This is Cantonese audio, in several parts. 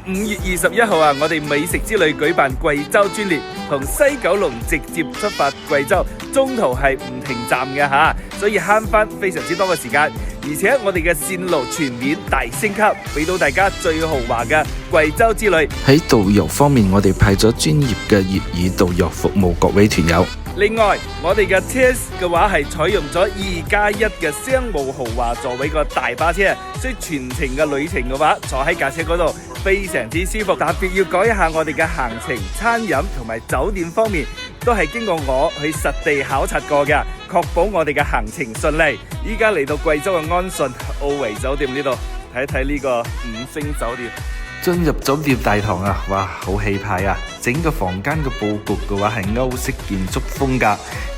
5月21號啊，我哋美食之旅舉辦貴州專列，同西九龍直接出發貴州，中途係唔停站嘅吓，所以慳翻非常之多嘅時間，而且我哋嘅線路全面大升級，俾到大家最豪華嘅貴州之旅。喺導遊方面，我哋派咗專業嘅粵語導遊服務各位團友。另外，我哋嘅車嘅話係採用咗2+1嘅商務豪華座位個大巴車，所以全程嘅旅程嘅話，坐喺架車嗰度非常之舒服。特別要講一下我哋嘅行程、餐飲同埋酒店方面，都係經過我去實地考察過嘅，確保我哋嘅行程順利。依家嚟到貴州嘅安順奧維酒店呢度，睇一睇呢個5星酒店。進入酒店大堂啊，哇，好氣派啊！整個房間嘅佈局嘅話係歐式建築風格，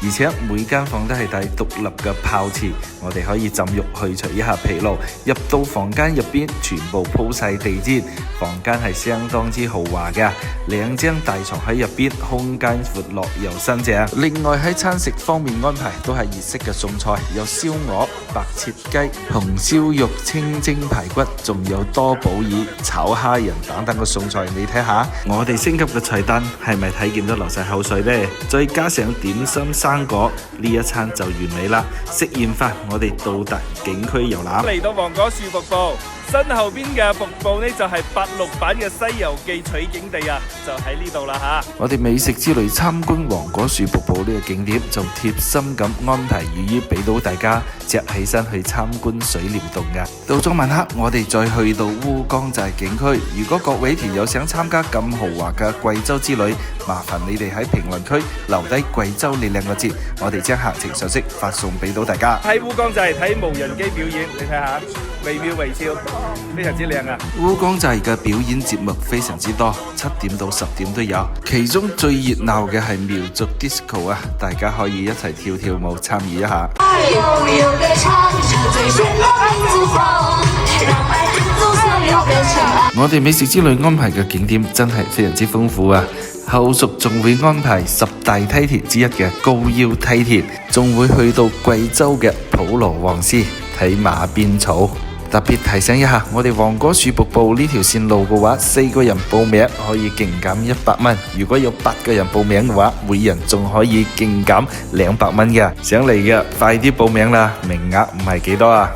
而且每間房都係帶獨立嘅泡池，我哋可以浸浴去除一下疲勞。入到房間入邊，全部鋪晒地氈，房間係相當之豪華嘅，2張大床喺入邊，空間闊落又新淨。另外喺餐食方面安排都係熱式嘅餸菜，有燒鵝、白切雞、紅燒肉、清蒸排骨，仲有多寶爾、炒蝦仁等等嘅餸菜，你睇下，我哋升級嘅菜單係咪睇見都流晒口水呢？再加上點心生果，呢一餐就完美啦！食完飯，我哋到達景區遊覽。嚟到黃果樹瀑布，身後邊嘅瀑布呢就係86版嘅《西遊記》取景地啊，就喺呢度啦吓。我哋美食之旅參觀黃果樹瀑布呢個景點，就貼心咁安排雨衣俾到大家着起身去參觀水簾洞嘅。到咗晚黑，我哋再去到烏江寨景區。如果各位團友想參加咁豪華嘅貴州之旅，麻煩你哋喺評論區留低貴州呢2個字，我哋將行程信息發送俾到大家。喺烏江寨睇無人機表演，你睇下，惟妙惟肖，非常之靚啊！烏江寨嘅表演節目非常之多，7點到10點都有。其中最熱鬧嘅係苗族 disco 啊，大家可以一齊跳跳舞參與一下。我哋美食之旅安排嘅景點真係非常之豐富啊！後續仲會安排10大梯田之一嘅高腰梯田，仲會去到貴州嘅普羅旺斯睇馬鞭草。特別提醒一下，我哋黃果樹瀑布呢條線路嘅話，4個人報名可以勁減100蚊，如果有8個人報名嘅話，每人仲可以勁減200蚊嘅。想嚟嘅快啲報名啦，名額唔係幾多啊！